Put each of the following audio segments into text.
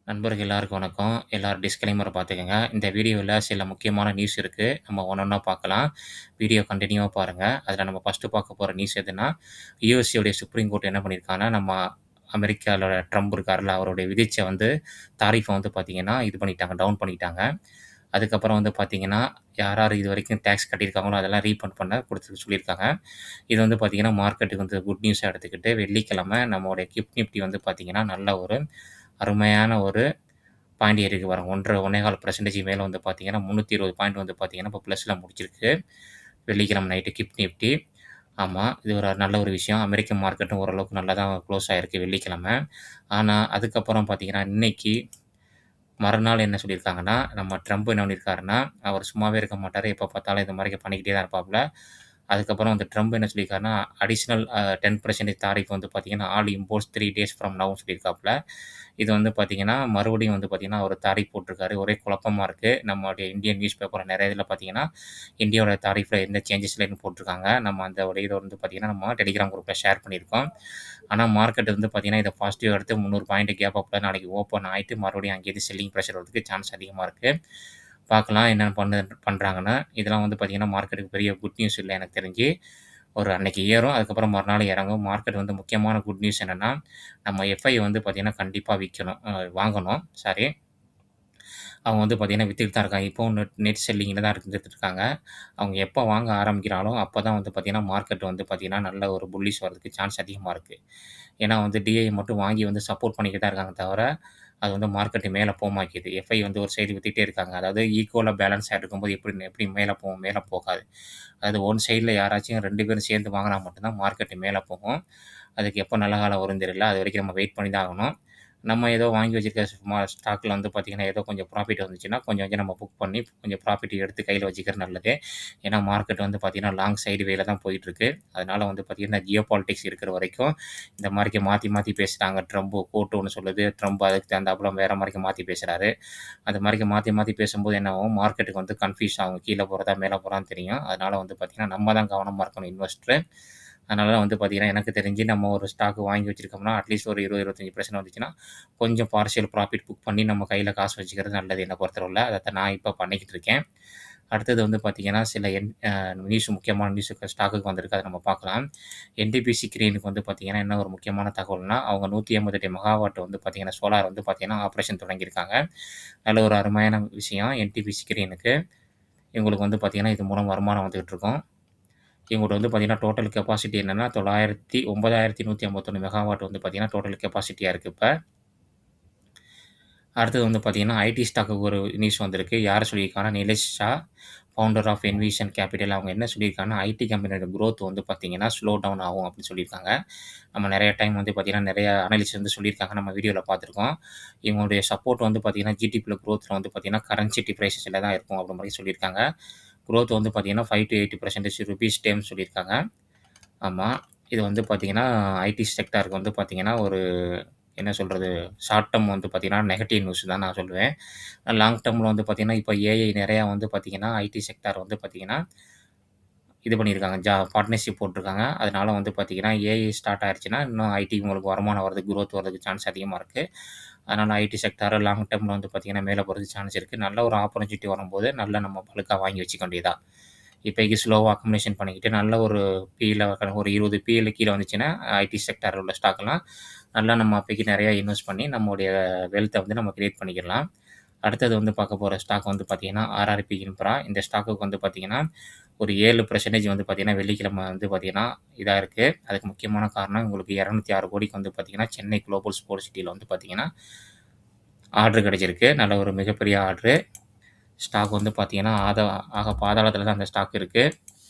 நண்பர்கள் எல்லாருக்கும் வணக்கம். எல்லாரும் டிஸ்க்ளைமர பார்த்துக்கங்க. இந்த வீடியோல சில முக்கியமான நியூஸ் இருக்கு. நம்ம ஒண்ணொண்ணா பார்க்கலாம். வீடியோ கன்டினியூவா பாருங்க. அதுல நம்ம ஃபர்ஸ்ட்டு பார்க்க போற நியூஸ் எதுன்னா, யுஎஸ்ஏ உடைய சுப்ரீம் கோர்ட் என்ன பண்ணியிருக்காங்கன்னா, நம்ம அமெரிக்கால ட்ரம்ப் இருக்கார்ல, அவருடைய விதிச்ச தாரிஃப பார்த்தீங்கன்னா, இது பண்ணிட்டாங்க, டவுன் பண்ணிட்டாங்க. அதுக்கப்புறம் பார்த்தீங்கன்னா, யார் யார் இதுவரைக்கும் டாக்ஸ் கட்டியிருக்காங்களோ, அதெல்லாம் ரீஃபண்ட் பண்ண சொல்லியிருக்காங்க. இது பார்த்தீங்கன்னா, மார்க்கெட்டுக்கு குட் நியூஸா எடுத்துக்கிட்டு, வெள்ளிக்கிழமை நம்மளுடைய நிஃப்டி பார்த்தீங்கன்னா, நல்ல ஒரு அருமையான ஒரு பாயிண்ட் ஏறிருக்கு பாருங்க. 1 1/4% மேல பார்த்தீங்கன்னா, 320 பாயிண்ட் பார்த்தீங்கன்னா, இப்போ ப்ளஸ்ல முடிச்சிருக்கு. வெள்ளிக்கிழமை நைட்டு நிஃப்டி. ஆமா, இது ஒரு நல்ல ஒரு விஷயம். அமெரிக்கன் மார்க்கெட்டும் ஓரளவுக்கு நல்லா தான் குளோஸ் ஆயிருக்கு வெள்ளிக்கிழமை. ஆனா, அதுக்கப்புறம் பார்த்தீங்கன்னா, இன்னைக்கு மறுநாள் என்ன சொல்லியிருக்காங்கன்னா, நம்ம ட்ரம்ப் என்ன பண்ணியிருக்காருன்னா, அவர் சும்மாவே இருக்க மாட்டாரு. எப்ப பார்த்தாலும் இந்த மாரி பண்ணிக்கிட்டே தான் இருப்பாப்ல. அதுக்கப்புறம் ட்ரம்ப் என்ன சொல்லியிருக்காருன்னா, அடிஷனல் 10% தாரிஃப் பார்த்தீங்கன்னா, all imports 3 days from now சொல்லியிருக்காப்ல. இது பார்த்தீங்கன்னா, மறுபடியும் பார்த்தீங்கன்னா, அவரு தாரிஃப் போட்டிருக்காரு. ஒரே குழப்பமா இருக்கு. நம்மளுடைய இந்தியன் நியூஸ் பேப்பர்ல நெறைய இதில பார்த்தீங்கன்னா, இந்தியாவோட தாரிஃப்ல எந்த சேஞ்சஸ் இல்லன்னு போட்டிருக்காங்க. நம்ம அந்த ஒரு இத பார்த்தீங்கன்னா, நம்ம டெலிகிராம் குரூப்ல ஷேர் பண்ணியிருக்கோம். ஆனா மார்க்கெட் பார்த்தீங்கன்னா, இத பாசிட்டிவா எடுத்து 300 பாயிண்ட் கேப் அப்ல நாளைக்கு ஓப்பன் ஆயிட்டு மறுபடியும் அங்கேருந்து செல்லிங் பிரஷர் வரதுக்கு சான்ஸ் அதிகமா இருக்கு. பார்க்கலாம் என்னென்ன பண்றாங்கன்னு. இதெல்லாம் பார்த்தீங்கன்னா, மார்க்கெட்டுக்கு பெரிய குட் நியூஸ் இல்ல எனக்கு தெரிஞ்சு. ஒரு அன்னைக்கு ஏறும். அதுக்கப்புறம் மறுநாள் இறங்கும். மார்க்கெட் முக்கியமான குட் நியூஸ் என்னன்னா, நம்ம எஃப்ஐ பார்த்தீங்கன்னா, கண்டிப்பா விக்கணும். வாங்கணும். சாரி. அவங்க பார்த்தீங்கன்னா, வித்துட்டு தான் இருக்காங்க. இப்பவும் நெட் செல்லிங்ல தான் இருந்துட்டு இருக்காங்க. அவங்க எப்ப வாங்க ஆரம்பிக்கிறாங்களோ, அப்ப தான் பார்த்தீங்கன்னா, மார்க்கெட் பார்த்தீங்கன்னா, நல்ல ஒரு புல்லிஷ் வரதுக்கு சான்ஸ் அதிகமா இருக்கு. ஏன்னா டிஐ மட்டும் வாங்கி சப்போர்ட் பண்ணிக்கிட்டு தான் இருக்காங்க தவிர, அது மார்க்கெட் மேல போமாக்கிது. எஃப்ஐ ஒரு சைடு வித்துட்டே இருக்காங்க. அதாவது ஈக்குவலா பேலன்ஸா இருக்கும்போது எப்படி எப்படி மேல போகும்? மேல போகாது. அதாவது ஒன் சைட்ல யாராச்சும் 2 பேரும் சேர்ந்து வாங்குனா மட்டும் தான் மார்க்கெட் மேல போகும். அதுக்கு எப்போ நல்ல காலம் வரும்னு தெரியல. அதுவரைக்கும் நம்ம வெயிட் பண்ணி தான் ஆகணும். நம்ம ஏதோ வாங்கி வச்சிருக்க ஸ்டாக்ல பார்த்தீங்கன்னா, ஏதோ கொஞ்சம் ப்ராஃபிட் வந்துச்சுன்னா, கொஞ்சம் கொஞ்சம் நம்ம புக் பண்ணி கொஞ்சம் ப்ராஃபிட் எடுத்து கையில வச்சுக்கிறது நல்லது. ஏன்னா மார்க்கெட் பார்த்தீங்கன்னா, லாங் சைடு வேல தான் போயிட்டுருக்கு. அதனால பார்த்தீங்கன்னா, ஜியோ பாலிடிக்ஸ் இருக்கிற வரைக்கும் இந்த மாரிக்கு மாத்தி மாத்தி பேசுறாங்க. ட்ரம்ப் கோர்ட் ஒண்ணு சொல்லுது. ட்ரம்ப் அதுக்கு தகுந்தாப்புல வேற மாரிக்கு மாத்தி பேசுறாரு. அது மாரிக்கு மாத்தி மாத்தி பேசும்போது என்ன ஆகும், மார்க்கெட்டுக்கு கன்ஃப்யூஸ் ஆகும். கீழ போறதா, மேல போறான்னு தெரியும். அதனால பார்த்தீங்கன்னா, நம்ம தான் கவனமா இருக்கணும் இன்வெஸ்டரு. அதனால தான் பார்த்தீங்கன்னா, எனக்கு தெரிஞ்சு நம்ம ஒரு ஸ்டாக் வாங்கி வச்சிருக்கோம்னா, அட்லீஸ்ட் ஒரு 20, 25% வந்துச்சுன்னா, கொஞ்சம் பார்ஷியல் ப்ராஃபிட் புக் பண்ணி நம்ம கையில காசு வச்சுக்கிறது நல்லது என்ன பொறுத்தளவுல. அதத்தான் நான் இப்ப பண்ணிக்கிட்டு இருக்கேன். அடுத்தது பார்த்தீங்கன்னா, சில என் அ நியூஸ் முக்கியமான நியூஸ் ஸ்டாக்குக்கு வந்திருக்கு. அத நம்ம பார்க்கலாம். என்டிபிசி கிரீனுக்கு பார்த்தீங்கன்னா, என்ன ஒரு முக்கியமான தகவல்னா, அவங்க 188 மெகாவாட் பார்த்தீங்கன்னா, சோலார் பார்த்தீங்கன்னா, ஆப்பரேஷன் தொடங்கியிருக்காங்க. நல்ல ஒரு அருமையான விஷயம் என்டிபிசி கிரீனுக்கு. இவங்களுக்கு பார்த்தீங்கன்னா, இது மூலம் வருமானம் வந்துகிட்டு இருக்கும். இவங்கள்ட்ட பார்த்தீங்கன்னா, டோட்டல் கெப்பாசிட்டி என்னன்னா 9151 மெகாவாட் பார்த்தீங்கன்னா, டோட்டல் கெப்பாசிட்டியா இருக்கு இப்ப. அடுத்தது பார்த்தீங்கன்னா, ஐடி ஸ்டாக்குக்கு ஒரு நியூஸ் வந்திருக்கு. யார் சொல்லியிருக்காங்கன்னா, Nilesh Shah, founder of Envision Capital. அவங்க என்ன சொல்லியிருக்காங்கன்னா, ஐடி கம்பெனியோட குரோத் பார்த்தீங்கன்னா, ஸ்லோ டவுன் ஆகும் அப்படின்னு சொல்லியிருக்காங்க. நம்ம நெறைய டைம் பார்த்தீங்கன்னா, நெறைய அனலிஸ்ட் சொல்லியிருக்காங்க. நம்ம வீடியோல பார்த்துருக்கோம். இவங்களுடைய சப்போர்ட் பார்த்தீங்கன்னா, ஜிடிபில குரோத்ல பார்த்தீங்கன்னா, கரண்ட் சிட்டி பிரைஸஸ்ல தான் இருக்கும் அப்படின்ற மாரி சொல்லியிருக்காங்க. குரோத் பார்த்தீங்கன்னா, 5-8% ருப்பீஸ் டேர்ம்ஸ் சொல்லியிருக்காங்க. ஆமா. இது பார்த்தீங்கன்னா, ஐடி செக்டாருக்கு பார்த்தீங்கன்னா, ஒரு என்ன சொல்றது? ஷார்ட் டெர்ம் பார்த்தீங்கன்னா, நெகட்டிவ் நியூஸ் தான் நான் சொல்லுவேன். லாங் டெர்ம்ல பார்த்தீங்கன்னா, இப்ப ஏஐ நெறையா பார்த்தீங்கன்னா, ஐடி செக்டார் பார்த்தீங்கன்னா, இது பண்ணியிருக்காங்க. பார்ட்னர்ஷிப் போட்டுருக்காங்க. அதனால பார்த்தீங்கன்னா, ஏஐ ஸ்டார்ட் ஆயிருச்சுன்னா, இன்னும் ஐடி உங்களுக்கு வருமானம் வரதுக்கு, குரோத் வரதுக்கு சான்ஸ் அதிகமா இருக்கு. அதனால ஐடி செக்டார் லாங் டெர்ம்ல பார்த்தீங்கன்னா, மேல போறதுக்கு சான்ஸ் இருக்கு. நல்ல ஒரு ஆப்பர்ச்சுனிட்டி வரும்போது, நல்ல நம்ம பல்க்கா வாங்கி வச்சுக்க வேண்டியது தான். இப்போதைக்கு ஸ்லோவா அக்குமுலேஷன் பண்ணிக்கிட்டு, நல்ல ஒரு பிஇல ஒரு 20 பிஇல கீழ வந்துச்சுன்னா, ஐடி செக்டார்ல உள்ள ஸ்டாக்லாம் நல்லா நம்ம அப்போதைக்கு நெறையா இன்வெஸ்ட் பண்ணி, நம்முடைய வெல்த்த நம்ம கிரியேட் பண்ணிக்கிடலாம். அடுத்தது பார்க்க போற ஸ்டாக் பார்த்தீங்கன்னா, ஆர்ஆர்பி இன்ஃப்ரா. இந்த ஸ்டாக்குக்கு பார்த்தீங்கன்னா, ஒரு 7% பார்த்தீங்கன்னா, வெள்ளிக்கிழமை பார்த்தீங்கன்னா, இதா இருக்கு. அதுக்கு முக்கியமான காரணம் உங்களுக்கு 206 கோடிக்கு பார்த்தீங்கன்னா, சென்னை குளோபல் ஸ்போர்ட்ஸ் சிட்டில பார்த்தீங்கன்னா, ஆர்டர் கிடைச்சிருக்கு. நல்ல ஒரு மிகப்பெரிய ஆர்டரு. ஸ்டாக் பார்த்தீங்கன்னா, ஆக பாதாளத்தில தான் அந்த ஸ்டாக் இருக்கு.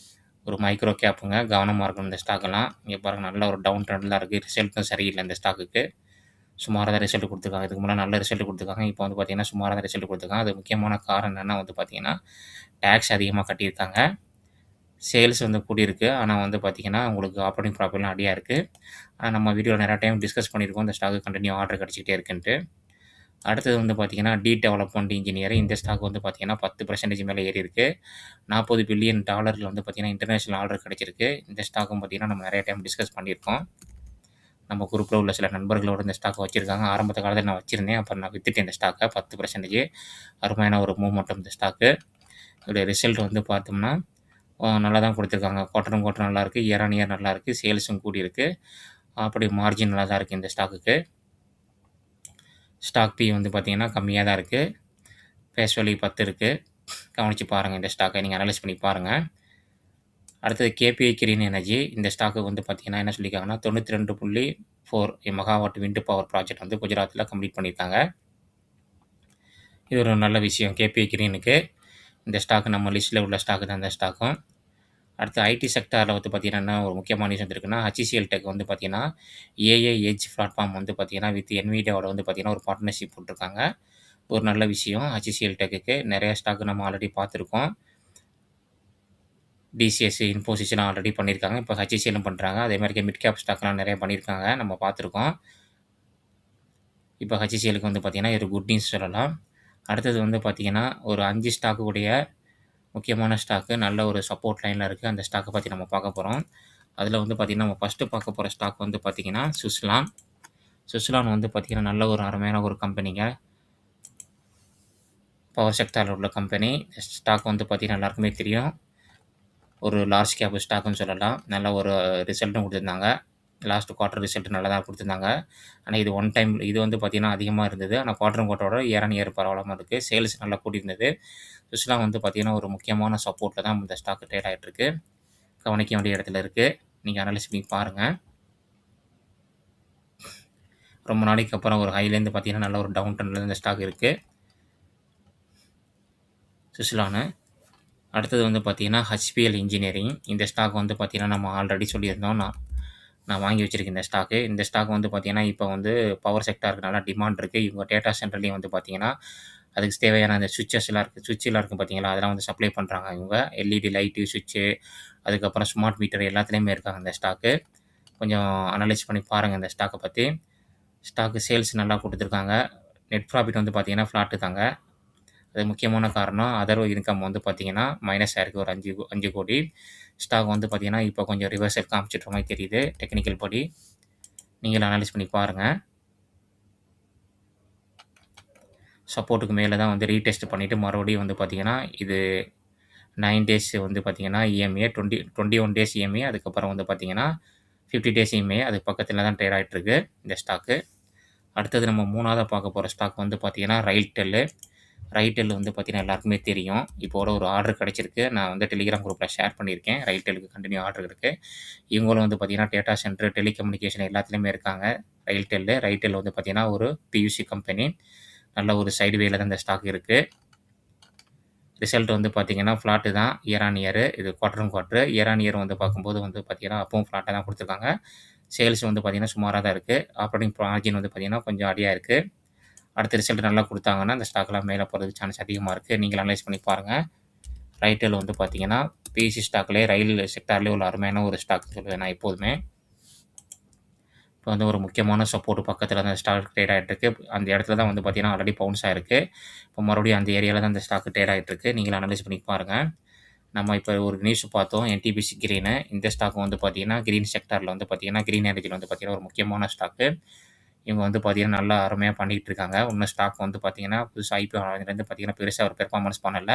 ஒரு மைக்ரோ கேப்புங்க. கவனமா இருக்கணும் இந்த ஸ்டாக்கெல்லாம். இங்க பாருங்க நல்ல ஒரு டவுன் ட்ரெண்ட்ல இருக்கு. ரிசல்ட்டும் சரியில்ல இந்த ஸ்டாக்குக்கு. சுமாரா தான் ரிசல்ட் குடுத்துருக்காங்க. இதுக்கு முன்னாடி நல்ல ரிசல்ட் குடுத்துருக்காங்க. இப்போ பார்த்தீங்கன்னா, சுமாரா தான் ரிசல்ட் குடுத்துருக்காங்க. அதுக்கு முக்கியமான காரணம் என்னன்னா பார்த்தீங்கன்னா, டாக்ஸ் அதிகமா கட்டியிருக்காங்க. சேல்ஸ் கூடியிருக்கு. ஆனா பார்த்தீங்கன்னா, உங்களுக்கு ஆப்பரேட்டிங் ப்ராஃபிட்லாம் அடியா இருக்கு. நம்ம வீடியோல நெறைய டைம் டிஸ்கஸ் பண்ணியிருக்கோம். இந்த ஸ்டாக்கு கன்டினியூ ஆர்டர் கிடைச்சுக்கிட்டே இருக்குன்ட்டு. அடுத்தது டெவலப்மென்ட் இன்ஜினியர். இந்த ஸ்டாக் பார்த்தீங்கன்னா, 10% மேல ஏறியிருக்கு. $40 பில்லியன் பார்த்தீங்கன்னா, இன்டர்நேஷனல் ஆர்டர் கிடைச்சிருக்கு. இந்த ஸ்டாக்கும் பார்த்தீங்கன்னா, நம்ம நெறைய டைம் டிஸ்கஸ் பண்ணியிருக்கோம். நம்ம குரூப்ல உள்ள சில நண்பர்களோட இந்த ஸ்டாக்க வச்சிருக்காங்க. ஆரம்பத்த காலத்தில நான் வச்சிருந்தேன். அப்புறம் நான் வித்துட்டேன் இந்த ஸ்டாக்க 10% அருமையான ஒரு மூவ்மெண்டம் இந்த ஸ்டாக்கு. இதோடைய ரிசல்ட் வந்து பார்த்தோம்னா, நல்லா தான் குடுத்துருக்காங்க. குவார்டர் ஆன் குவார்டர் நல்லாயிருக்கு. இயர் ஆன் இயர் நல்லாயிருக்கு. சேல்ஸும் கூடியிருக்கு. அப்படி மார்ஜின் நல்லா தான் இருக்கு இந்த ஸ்டாக்குக்கு. ஸ்டாக் பி வந்து பார்த்தீங்கன்னா, கம்மியா தான் இருக்கு. ஃபேஸ் வேல்யூ 10 இருக்கு. கவனிச்சு பாருங்க இந்த ஸ்டாக்க. நீங்க அனலைஸ் பண்ணி பாருங்க. அடுத்தது கேபிஐ கிரீன் எனர்ஜி. இந்த ஸ்டாக்கு வந்து பார்த்தீங்கன்னா, என்ன சொல்லியிருக்காங்கன்னா 92.4 மெகாவாட் விண்ட் பவர் ப்ராஜெக்ட் வந்து குஜராத்தில கம்ப்ளீட் பண்ணியிருக்காங்க. இது ஒரு நல்ல விஷயம் கேபிஐ கிரீனுக்கு. இந்த ஸ்டாக் நம்ம லிஸ்ட்ல உள்ள ஸ்டாக் தான் இந்த ஸ்டாக்கும். அடுத்து ஐடி செக்டார்ல வந்து பார்த்தீங்கன்னா, என்ன ஒரு முக்கியமான நியூஸ் வந்திருக்குன்னா, HCL டெக் வந்து பார்த்தீங்கன்னா, ஏஐ எட்ஜ் பிளாட்ஃபார்ம் வந்து பார்த்தீங்கன்னா, வித் NVIDIAவோட வந்து பார்த்தீங்கன்னா, ஒரு பார்ட்னர்ஷிப் போட்டிருக்காங்க. ஒரு நல்ல விஷயம் HCL டெக்குக்கு. நெறைய ஸ்டாக் நம்ம ஆல்ரெடி பார்த்துருக்கோம். டிசிஎஸ், இன்ஃபோசிஸ்லாம் ஆல்ரெடி பண்ணியிருக்காங்க. இப்போ HCLம் பண்றாங்க. அதேமாரி மிட் கேப் ஸ்டாக்லாம் நெறைய பண்ணியிருக்காங்க. நம்ம பார்த்துருக்கோம். இப்போ HCLக்கு வந்து பார்த்தீங்கன்னா, ஒரு குட் நியூஸ் சொல்லலாம். அடுத்தது வந்து பார்த்தீங்கன்னா, ஒரு 5 ஸ்டாக்கு உடைய முக்கியமான ஸ்டாக்கு நல்ல ஒரு சப்போர்ட் லைன்ல இருக்கு. அந்த ஸ்டாக்க பத்தி நம்ம பார்க்க போறோம். அதில வந்து பார்த்தீங்கன்னா, நம்ம ஃபர்ஸ்ட்டு பார்க்க போற ஸ்டாக் வந்து பார்த்தீங்கன்னா, சுஸ்லான். சுஸ்லான் வந்து பார்த்தீங்கன்னா, நல்ல ஒரு அருமையான ஒரு கம்பெனிங்க. பவர் செக்டார்ல உள்ள கம்பெனி. ஸ்டாக் வந்து பார்த்தீங்கன்னா, எல்லாருக்குமே தெரியும். ஒரு லார்ஜ் கேப் ஸ்டாக்ன்னு சொல்லலாம். நல்ல ஒரு ரிசல்ட்டும் குடுத்துருந்தாங்க. லாஸ்ட் குவார்ட்டர் ரிசல்ட் நல்லா தான் குடுத்துருந்தாங்க. ஆனா இது ஒன் டைம் இது வந்து பார்த்தீங்கன்னா, அதிகமா இருந்தது. ஆனா குவார்ட்டர் ஆன் குவார்ட்டரோட இயர் ஆன் இயர் பரவாயில்லாம இருக்கு. சேல்ஸ் நல்லா கூடியிருந்தது. சுஸ்லான் வந்து பார்த்தீங்கன்னா, ஒரு முக்கியமான சப்போர்ட்ல தான் இந்த ஸ்டாக் ட்ரேட் ஆயிட்டு இருக்கு. கவனிக்க வேண்டிய இடத்துல இருக்கு. நீங்க அனலைஸ் பண்ணி பாருங்க. ரொம்ப நாளைக்கு அப்புறம் ஒரு ஹைலேருந்து பார்த்தீங்கன்னா, நல்ல ஒரு டவுன் ட்ரெண்ட்ல இந்த ஸ்டாக் இருக்கு. சுஸ்லானு. அடுத்தது வந்து பார்த்தீங்கன்னா, HPL இன்ஜினியரிங். இந்த ஸ்டாக் வந்து பார்த்தீங்கன்னா, நம்ம ஆல்ரெடி சொல்லியிருந்தோம். நான் நான் வாங்கி வச்சிருக்கேன் இந்த ஸ்டாக்கு. இந்த ஸ்டாக் வந்து பார்த்தீங்கன்னா, இப்போ வந்து பவர் செக்டாருக்கு நல்லா டிமாண்ட் இருக்கு. இவங்க டேட்டா சென்டர்லயும் வந்து பார்த்தீங்கன்னா, அதுக்கு தேவையான அந்த ஸ்விட்சஸ்லாம் இருக்கு. ஸ்விட்ச்லாம் இருக்கு பார்த்தீங்களா, அதெல்லாம் வந்து சப்ளை பண்றாங்க இவங்க. எல்இடி லைட்டு, ஸ்விட்சு, அதுக்கப்புறம் ஸ்மார்ட் மீட்டர் எல்லாத்துலயுமே இருக்காங்க இந்த ஸ்டாக்கு. கொஞ்சம் அனலைஸ் பண்ணி பாருங்க இந்த ஸ்டாக்க பத்தி. ஸ்டாக்கு சேல்ஸ் நல்லா குடுத்துருக்காங்க. நெட் ப்ராஃபிட் வந்து பார்த்தீங்கன்னா, ஃப்ளாட்டு தாங்க. அது முக்கியமான காரணம் அதர் இன்கம் வந்து பார்த்தீங்கன்னா, மைனஸ் ஆயிருக்கு ஒரு 5 கோடி. ஸ்டாக் வந்து பார்த்தீங்கன்னா, இப்போ கொஞ்சம் ரிவர்சல் காமிச்சிட்ற மாரி தெரியுது டெக்னிக்கல் படி. நீங்களும் அனலைஸ் பண்ணி பாருங்க. சப்போர்ட்டுக்கு மேல தான் வந்து ரீடெஸ்ட் பண்ணிட்டு மறுபடியும் வந்து பார்த்தீங்கன்னா, இது 9 டேஸ் வந்து பார்த்தீங்கன்னா, இஎம்ஏ 21 டேஸ் இஎம்ஏ அதுக்கப்புறம் வந்து பார்த்தீங்கன்னா, 50 டேஸ் இஎம்ஏ அதுக்கு பக்கத்தில தான் ட்ரேட் ஆயிட்டு இருக்கு இந்த ஸ்டாக்கு. அடுத்தது நம்ம 3வதா பார்க்க போற ஸ்டாக் வந்து பார்த்தீங்கன்னா, Railtel. Railtel வந்து பார்த்தீங்கன்னா, எல்லாருக்குமே தெரியும். இப்போட ஒரு ஆர்டர் கிடைச்சிருக்கு. நான் வந்து டெலிகிராம் குரூப்ல ஷேர் பண்ணியிருக்கேன். Railtelக்கு கன்டின்யூ ஆர்டர் இருக்கு. இவங்களும் வந்து பார்த்தீங்கன்னா, டேட்டா சென்டர், டெலிகம்யூனிகேஷன் எல்லாத்துலயுமே இருக்காங்க. Railtel. Railtel வந்து பார்த்தீங்கன்னா, ஒரு பியூசி கம்பெனி. நல்ல ஒரு சைடு வேல தான் இந்த ஸ்டாக் இருக்கு. ரிசல்ட் வந்து பார்த்தீங்கன்னா, ஃப்ளாட்டு தான் இயர் ஆன் இயர். இது quarter on quarter. Year on year வந்து பார்க்கும்போது வந்து பார்த்தீங்கன்னா, அப்பவும் ஃப்ளாட்டா தான் குடுத்துருக்காங்க. சேல்ஸ் வந்து பார்த்தீங்கன்னா, சுமாரா தான் இருக்கு. ஆப்பரேட்டிங் மார்ஜின் வந்து பார்த்தீங்கன்னா, கொஞ்சம் அடியா இருக்கு. அடுத்த ரிசல்ட் நல்லா குடுத்தாங்கன்னா, இந்த ஸ்டாக்லாம் மேல போறதுக்கு சான்ஸ் அதிகமா இருக்கு. நீங்களும் அனலைஸ் பண்ணி பாருங்க. Railtel வந்து பார்த்தீங்கன்னா, பிஎஸ்சி ஸ்டாக்லயே ரயில் செக்டார்லயே ஒரு அருமையான ஒரு ஸ்டாக்ன்னு சொல்லுவேன் நான் எப்போதுமே. இப்போ வந்து ஒரு முக்கியமான சப்போர்ட் பக்கத்தில அந்த ஸ்டாக் ட்ரேட் ஆயிட்டு இருக்கு. அந்த இடத்துல தான் வந்து பார்த்தீங்கன்னா, ஆல்ரெடி பவுன்ஸ் ஆயிருக்கு. இப்போ மறுபடியும் அந்த ஏரியால தான் இந்த ஸ்டாக் ட்ரேட் ஆயிட்டு இருக்கு. நீங்களும் அனலைஸ் பண்ணி பாருங்க. நம்ம இப்போ ஒரு நியூஸ் பார்த்தோம். NTPC green. இந்த ஸ்டாக் வந்து பார்த்தீங்கன்னா, கிரீன் செக்டார்ல வந்து பார்த்தீங்கன்னா, கிரீன் எனர்ஜில வந்து பார்த்தீங்கன்னா, ஒரு முக்கியமான ஸ்டாக்கு. இவங்க வந்து பார்த்தீங்கன்னா, நல்லா அருமையா பண்ணிட்டு இருக்காங்க. இன்னும் ஸ்டாக் வந்து பார்த்தீங்கன்னா, புதுசா ஐபிஓ ஆனதுலேருந்து பார்த்தீங்கன்னா, பெருசா ஒரு பெர்ஃபார்மன்ஸ் பண்ணல.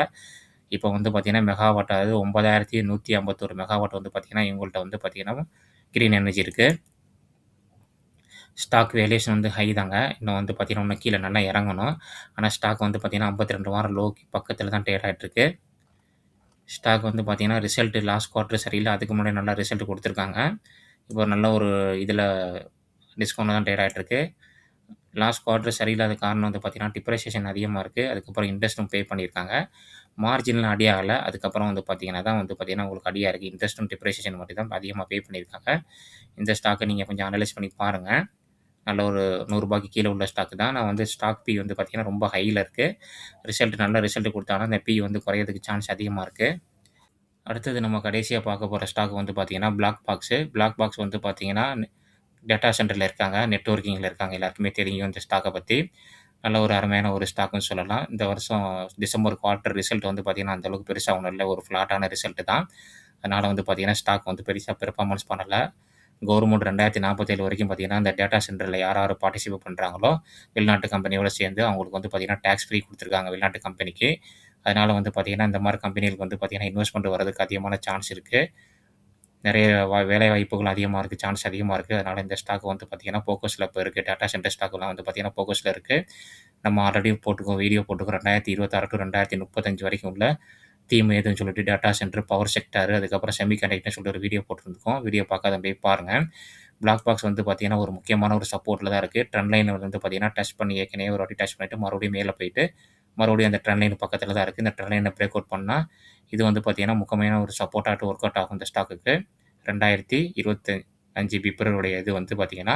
இப்போ வந்து பார்த்தீங்கன்னா, மெகாவாட் அதாவது 9151 மெகாவாட் வந்து பார்த்தீங்கன்னா, இவங்கள்ட்ட வந்து பார்த்தீங்கன்னா, கிரீன் எனர்ஜி இருக்கு. ஸ்டாக் வேல்யூவேஷன் வந்து ஹை தாங்க. இன்னும் வந்து பார்த்தீங்கன்னா, இன்னும் கீழ நல்லா இறங்கணும். ஆனா ஸ்டாக் வந்து பார்த்தீங்கன்னா, 52 வாரம் லோக்கு பக்கத்தில தான் ட்ரேட் ஆயிட்டு இருக்கு. ஸ்டாக் வந்து பார்த்தீங்கன்னா, ரிசல்ட் லாஸ்ட் குவார்ட்டர் சரியில்ல. அதுக்கு முன்னாடி நல்லா ரிசல்ட் குடுத்துருக்காங்க. இப்போ நல்ல ஒரு இதில டிஸ்கவுண்ட்ல தான் ட்ரேட் ஆயிட்டு இருக்கு. லாஸ்ட் குவார்ட்டர் சரியில்லாத காரணம் வந்து பார்த்தீங்கன்னா, டிப்ரிசியேஷன் அதிகமா இருக்கு. அதுக்கப்புறம் இன்ட்ரெஸ்ட்டும் பே பண்ணியிருக்காங்க. மார்ஜின்லாம் அடி ஆகல. அதுக்கப்புறம் வந்து பார்த்தீங்கன்னா தான் வந்து பார்த்தீங்கன்னா, உங்களுக்கு அடியா இருக்கு. இன்ட்ரெஸ்ட்டும் டிப்ரிசியேஷன் மட்டும் தான் அதிகமா பே பண்ணியிருக்காங்க. இந்த ஸ்டாக்க நீங்க கொஞ்சம் அனலைஸ் பண்ணி பாருங்க. நல்ல ஒரு ரூ. 100க்கு கீழ உள்ள ஸ்டாக் தான். நான் வந்து ஸ்டாக் பி வந்து பார்த்தீங்கன்னா, ரொம்ப ஹைல இருக்கு. நல்ல ரிசல்ட் குடுத்தாலும் அந்த பி வந்து குறையறதுக்கு சான்ஸ் அதிகமா இருக்கு. அடுத்தது நம்ம கடைசியா பார்க்க போற ஸ்டாக் வந்து பார்த்தீங்கன்னா, பிளாக் பாக்ஸு. பிளாக் பாக்ஸ் வந்து பார்த்தீங்கன்னா, டேட்டா சென்டர்ல இருக்காங்க. நெட்வொர்க்கிங்ல இருக்காங்க. எல்லாருக்குமே தெரியும் இந்த ஸ்டாக்க பத்தி. நல்ல ஒரு அருமையான ஒரு ஸ்டாக்ன்னு சொல்லலாம். இந்த வருஷம் டிசம்பர் குவார்ட்டர் ரிசல்ட் வந்து பார்த்தீங்கன்னா, அந்த அளவுக்கு பெருசா ஒண்ணும் இல்ல. ஒரு ஃப்ளாட்டான ரிசல்ட் தான். அதனால வந்து பார்த்தீங்கன்னா, ஸ்டாக் வந்து பெருசா பெர்ஃபார்மன்ஸ் பண்ணல. கவர்மெண்ட் 2047 வரைக்கும் பார்த்தீங்கன்னா, இந்த டேட்டா சென்டர்ல யார் யார் பார்ட்டிசிபேட் பண்றாங்களோ, வெளிநாட்டு கம்பெனியோட சேர்ந்து அவங்களுக்கு வந்து பார்த்தீங்கன்னா, டாக்ஸ் ஃப்ரீ குடுத்துருக்காங்க வெளிநாட்டு கம்பெனிக்கு. அதனால வந்து பார்த்தீங்கன்னா, இந்த மாரி கம்பெனிகளுக்கு வந்து பார்த்தீங்கன்னா, இன்வெஸ்ட்மென்ட் வரதுக்கு அதிகமான சான்ஸ் இருக்கு. நெறைய வேலை வாய்ப்புகள் அதிகமா இருக்கு. சான்ஸ் அதிகமா இருக்கு. அதனால இந்த ஸ்டாக் வந்து பார்த்தீங்கன்னா, ஃபோக்கஸ்ல இப்ப இருக்கு. டேட்டா சென்டர் ஸ்டாக்லாம் வந்து பார்த்தீங்கன்னா, ஃபோக்கஸ்ல இருக்கு. நம்ம ஆல்ரெடி போட்டுருக்கோம். வீடியோ போட்டுருக்கோம். 2026 டூ 2035 வரைக்கும் உள்ள தீம் எதுன்னு சொல்லிட்டு டேட்டா சென்டர், பவர் செக்டார், அதுக்கப்புறம் செமி கண்டக்டர்ன்னு சொல்லிட்டு ஒரு வீடியோ போட்டிருந்துருக்கோம். வீடியோ பார்க்காதவங்க போய் பாருங்க. பிளாக் பாக்ஸ் வந்து பார்த்தீங்கன்னா, ஒரு முக்கியமான ஒரு சப்போர்ட்ல தான் இருக்கு. ட்ரெண்ட் லைன் வந்து பார்த்தீங்கன்னா, டச் பண்ணி ஏற்கனவே ஒரு வாட்டி டச் பண்ணிட்டு மறுபடியும் மேல போயிட்டு, மறுபடியும் அந்த ட்ரெண்ட் லைன் பக்கத்துல தான் இருக்கு. இந்த ட்ரெண்ட் லைன பிரேக் அவுட் பண்ணா, இது வந்து பார்த்தீங்கன்னா, முக்கியமான ஒரு சப்போர்ட்டாட்டு ஒர்க் அவுட் ஆகும் இந்த ஸ்டாக்குக்கு. 2025 பிப்ரவரியுடைய இது வந்து பார்த்தீங்கன்னா,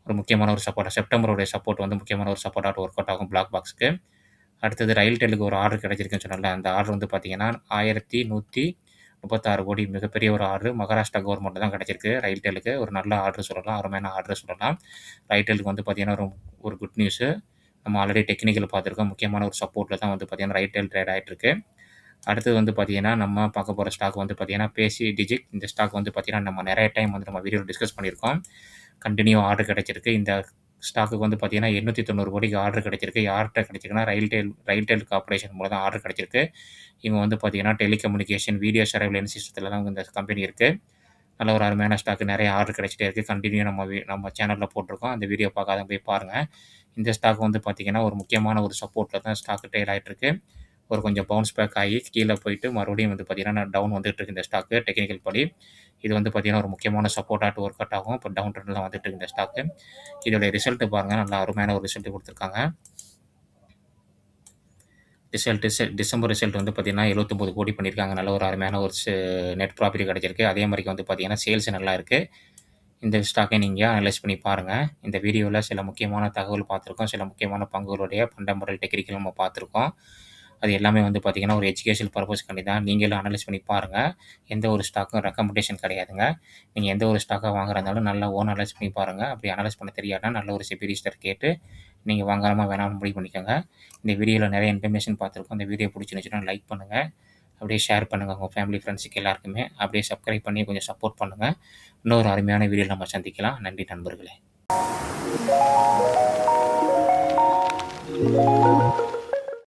ஒரு முக்கியமான ஒரு சப்போர்ட்டா செப்டம்பருடைய சப்போர்ட் வந்து முக்கியமான ஒரு சப்போர்ட்டாட்டு ஒர்க் அவுட் ஆகும் பிளாக் பாக்ஸ்க்கு. அடுத்தது ரயில்டெல்லுக்கு ஒரு ஆர்டர் கிடைச்சிருக்குன்னு சொன்னேன்ல, அந்த ஆர்டர் வந்து பார்த்தீங்கன்னா, 1136 கோடி மிகப்பெரிய ஒரு ஆர்டர் மகாராஷ்டிரா கவர்மெண்ட் தான் கிடைச்சிருக்கு ரயில்டெல்லுக்கு. ஒரு நல்ல ஆர்டர் சொல்லலாம். அருமையான ஆர்டர் சொல்லலாம். ரயில்டெல்லுக்கு வந்து பார்த்தீங்கன்னா, ஒரு ஒரு குட் நியூஸு. நம்ம ஆல்ரெடி டெக்னிக்கல் பார்த்துருக்கோம். முக்கியமான ஒரு சப்போர்ட்ல தான் வந்து பார்த்தீங்கன்னா, ரயில்டெல் ட்ரேட் ஆயிட்டு இருக்கு. அடுத்தது வந்து பார்த்தீங்கன்னா, நம்ம பார்க்க போற ஸ்டாக் வந்து பார்த்தீங்கன்னா, பேசி டிஜிட். இந்த ஸ்டாக் வந்து பார்த்தீங்கன்னா, நம்ம நெறைய டைம் வந்து நம்ம வீடியோல டிஸ்கஸ் பண்ணியிருக்கோம். கன்டினியூ ஆர்டர் கிடைச்சிருக்கு. இந்த ஸ்டாக்குக்கு வந்து பார்த்தீங்கன்னா, 890 கோடிக்கு ஆர்டர் கிடைச்சிருக்கு. யார்ட்ட கிடைச்சிருக்குன்னா, ரயில்டெல் கார்ப்பரேஷன் மூலம் தான் ஆர்டர் கிடைச்சிருக்கு. இவங்க வந்து பார்த்தீங்கன்னா, டெலிகம்யூனிகேஷன், வீடியோ சர்வேலன்ஸ் சிஸ்டத்துல தான் இந்த கம்பெனி இருக்கு. நல்ல ஒரு அருமையான ஸ்டாக். நெறைய ஆர்டர் கிடைச்சிட்டே இருக்கு. கன்டினியூ நம்ம சேனல்ல போட்டுருக்கோம். அந்த வீடியோ பார்க்காதவங்க போய் பாருங்க. இந்த ஸ்டாக் வந்து பார்த்தீங்கன்னா, ஒரு முக்கியமான ஒரு சப்போர்ட்ல தான் ஸ்டாக் ட்ரேட் ஆயிட்டு இருக்கு. ஒரு கொஞ்சம் பவுன்ஸ் பேக் ஆகி கீழ போயிட்டு மறுபடியும் வந்து பார்த்தீங்கன்னா, டவுன் வந்துட்டு இருக்கு இந்த ஸ்டாக்கு டெக்னிக்கல் படி. இது வந்து பார்த்தீங்கன்னா, ஒரு முக்கியமான சப்போர்ட்டாட்டு ஒர்க் அவுட் ஆகும். இப்போ டவுன் ட்ரெண்ட்ல வந்துட்டு இருக்கு இந்த ஸ்டாக்கு. இதோட ரிசல்ட் பாருங்க. நல்ல அருமையான ஒரு ரிசல்ட் குடுத்துருக்காங்க. டிசம்பர் ரிசல்ட் வந்து பார்த்தீங்கன்னா, 79 கோடி பண்ணியிருக்காங்க. நல்ல ஒரு அருமையான ஒரு நெட் ப்ராஃபிட் கிடைச்சிருக்கு. அதே மாரிக்கு வந்து பார்த்தீங்கன்னா, சேல்ஸ் நல்லா இருக்கு. இந்த ஸ்டாக்கை நீங்க அனலைஸ் பண்ணி பாருங்க. இந்த வீடியோல சில முக்கியமான தகவல் பார்த்துருக்கோம். சில முக்கியமான பங்குகளுடைய ஃபண்டமெண்டல், டெக்னிக்கல் நம்ம பார்த்துருக்கோம். அது எல்லாமே வந்து பார்த்தீங்கன்னா, ஒரு எஜுகேஷனல் பர்ப்பஸ்க்காண்டி தான். நீங்களும் அனலைஸ் பண்ணி பாருங்க. எந்த ஒரு ஸ்டாக்கும் ரெக்கமெண்டேஷன் கிடையாதுங்க. நீங்க எந்த ஒரு ஸ்டாக்கா வாங்குறதா இருந்தாலும் நல்லா ஓன் அனலைஸ் பண்ணி பாருங்க. அப்படி அனலைஸ் பண்ண தெரியாதுன்னா, நல்ல ஒரு செபி ரிஜிஸ்டர் கேட்டு நீங்க வாங்கலாமா வேணாமான்னு முடிவு பண்ணிக்கோங்க. இந்த வீடியோல நெறைய இன்ஃபர்மேஷன் பார்த்துருக்கோம். இந்த வீடியோ புடிச்சிருந்துச்சுன்னா லைக் பண்ணுங்க. அப்படியே ஷேர் பண்ணுங்க உங்க ஃபேமிலி, ஃப்ரெண்ட்ஸுக்கு எல்லாருக்குமே. அப்படியே சப்ஸ்கிரைப் பண்ணி கொஞ்சம் சப்போர்ட் பண்ணுங்க. இன்னொரு அருமையான வீடியோல நம்ம சந்திக்கலாம். நன்றி நண்பர்களே.